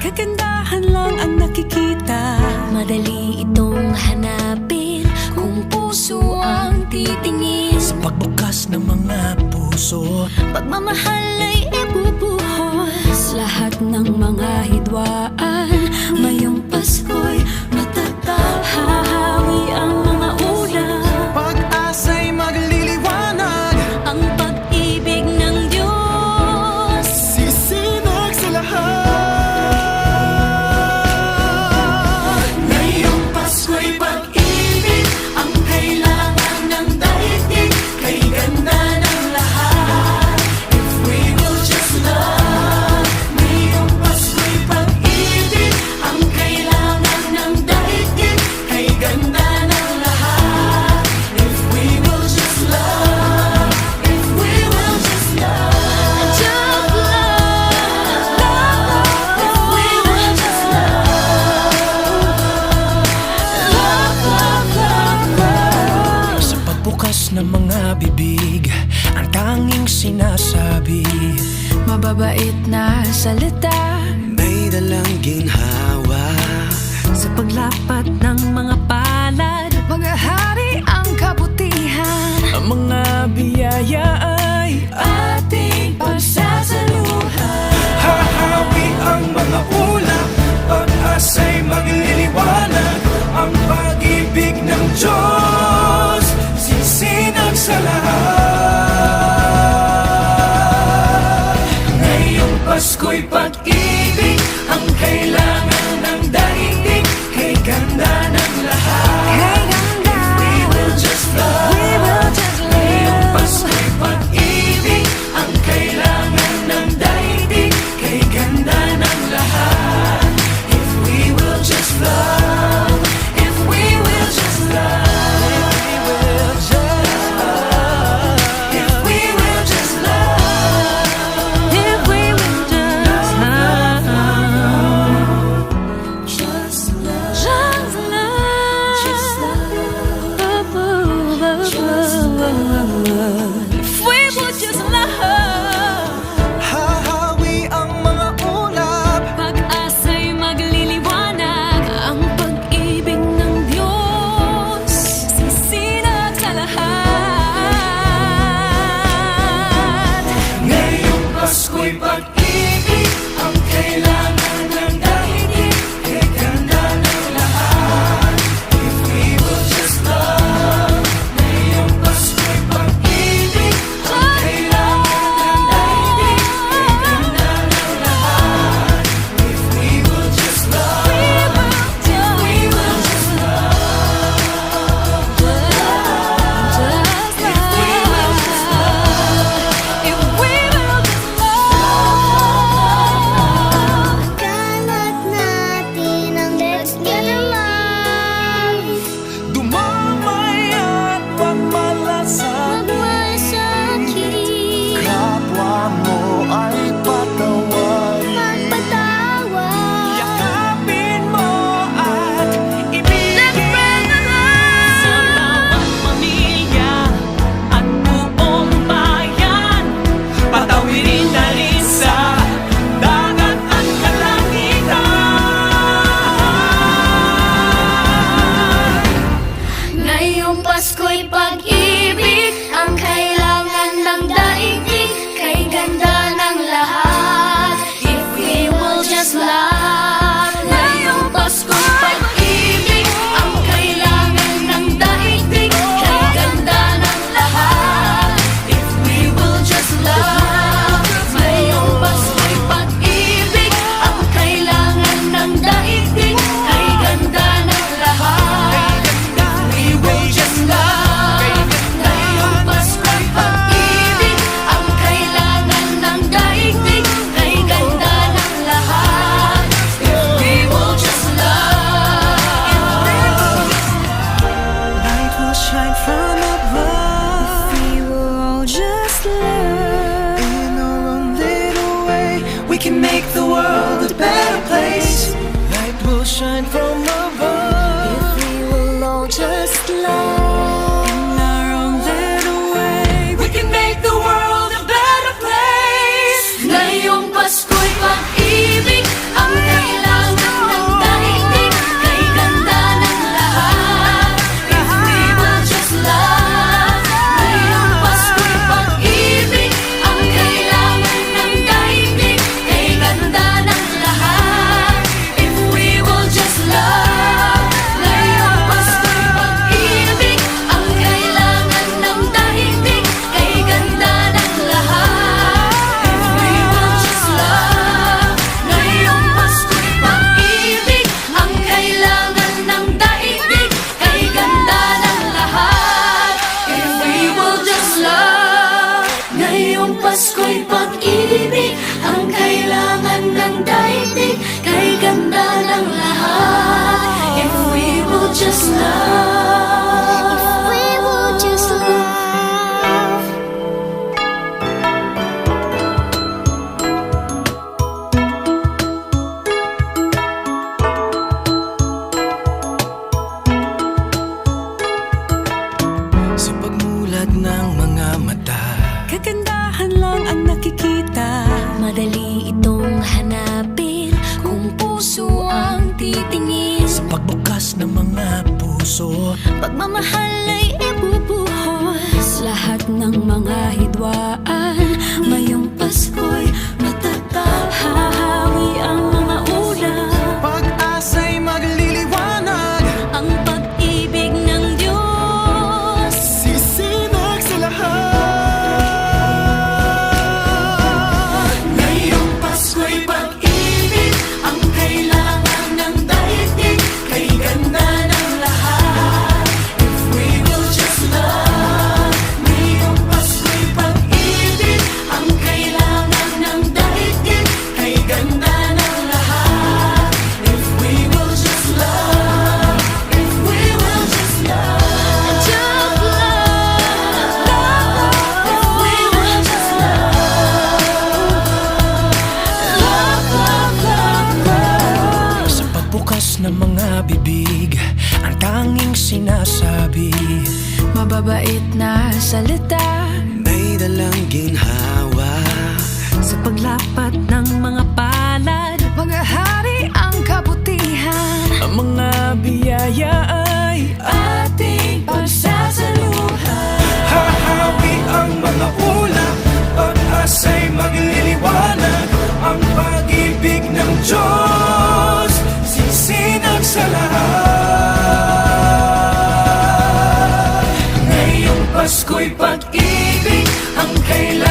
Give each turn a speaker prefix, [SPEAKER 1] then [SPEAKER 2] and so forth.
[SPEAKER 1] kagandahan lang ang nakikita.
[SPEAKER 2] Madali itong hanapin kung puso ang titingin.
[SPEAKER 3] Sa pagbukas ng mga puso,
[SPEAKER 2] Pagmamahal ay ibubuhos. Lahat ng mga hidwaan ngayong Pasko'y matatag. Hahawi ang mga ulap,
[SPEAKER 3] pag-asa'y magliliwanag.
[SPEAKER 2] ang pag-ibig ng Diyos
[SPEAKER 3] Sisinag sa lahat.
[SPEAKER 1] Ngayong Pasko'y pag-ibig ang kailangan ng daigdig. Kay ganda ng lahat, if we will just love. Ngayong Pasko'y pag-ibig ang kailangan ng daigdig. Kay ganda ng lahat, if we will just love. If we will just love.
[SPEAKER 2] Just love.
[SPEAKER 1] If we will just love.
[SPEAKER 3] Sa pagbukas ng mga bibig, ang tanging sinasabi,
[SPEAKER 2] Mababait na salita
[SPEAKER 3] may dalang ginhawa.
[SPEAKER 1] Sa paglapat ng mga palad,
[SPEAKER 2] maghahari ang kabutihan.
[SPEAKER 3] Ang mga biyaya ay
[SPEAKER 1] ating pagsasaluhan.
[SPEAKER 3] hahawi ang mga ulap, pag-asa'y magliliwanag. Ang pag-ibig ng Diyos sisinag sa lahat.
[SPEAKER 1] Ngayong Pasko'y pag-ibig ang kailangan ng daigdig. Kay ganda ng lahat, we will just love. Ngayong Pasko'y pag-ibig ang kailangan ng daigdig. Kay ganda ng lahat, if we will just love. If we will just love. If we will just love.
[SPEAKER 2] If we will just love,
[SPEAKER 1] Just love.
[SPEAKER 2] just love,
[SPEAKER 1] Just
[SPEAKER 2] If we will just love,
[SPEAKER 3] Hahawi ang mga ulap,
[SPEAKER 2] pag-asa'y magliliwanag. Ang pag-ibig ng Diyos sisinag sa lahat.
[SPEAKER 1] Ngayong Pasko'y pag-ibig ang kailangan ng daigdig. Kay ganda ng lahat, if we will just love. Ngayong Pasko'y pag-ibig ang kailangan ng daigdig. Kay ganda ng lahat, if we will just love. We will just love. If we will just love.
[SPEAKER 2] If we will just love,
[SPEAKER 4] Kalat natin ang let's get alive.
[SPEAKER 3] dumamay at pagmalasakit.
[SPEAKER 4] Magmasakit,
[SPEAKER 3] Kapwa mo ay patawarin.
[SPEAKER 4] magpatawad.
[SPEAKER 3] Yakapin mo at ibigin.
[SPEAKER 1] Sa bawat pamilya at buong bayan, patawirin na rin sa dagat at kalangitan.
[SPEAKER 4] Ngayong Pasko'y pag-ibig ang kailangan ng daigdig. Kay ganda ng lahat, if we will just love. Ngayong Pasko'y pag-ibig ang kailangan ng daigdig. Kay ganda ng lahat, if we will just love. Ngayong Pasko'y pag-ibig ang kailangan ng daigdig. Kay ganda ng lahat, we will just love. Ngayong Pasko'y pag-ibig ang kailangan ng daigdig. Kay ganda ng lahat, if we will just love.
[SPEAKER 3] Light will shine from above.
[SPEAKER 2] we will all just love.
[SPEAKER 3] In our own little way, we can make the world a better place. Light will shine from above.
[SPEAKER 2] If we will all just love.
[SPEAKER 1] In our own little way, we can make the world a better place.
[SPEAKER 4] Ngayong Pasko'y pag-ibig ang kailangan
[SPEAKER 2] Pagmamahal ay ibubuhos lahat ng mga hidwaan. Ngayong Pasko'y matatag, hahawi ang mga ulap.
[SPEAKER 3] Pag-asa'y magliliwanag,
[SPEAKER 2] Ang pag-ibig ng Diyos
[SPEAKER 3] sisinag sa lahat.
[SPEAKER 1] Ngayong Pasko'y pag-ibig ang kailangan ng daigdig. Kay ganda ng lahat, if we will just love. Ngayong Pasko'y pag-ibig ang kailangan ng daigdig. Kay ganda ng lahat, if we will just love. If we will just love.
[SPEAKER 2] Just love,
[SPEAKER 1] If we will just love.
[SPEAKER 3] Sa pagbukas ng mga bibig, ang tanging sinasabi,
[SPEAKER 2] mababait na salita.
[SPEAKER 3] may dalang ginhawa.
[SPEAKER 2] Sa paglapat ng mga palad, maghahari ang kabutihan.
[SPEAKER 3] Ang mga biyaya ay ating pagsasaluhan. Hahawi ang mga ulap, pag-asa'y magliliwanag. Ang pag-ibig ng Diyos sisinag sa lahat. Ngayong Pasko'y pag-ibig ang kailangan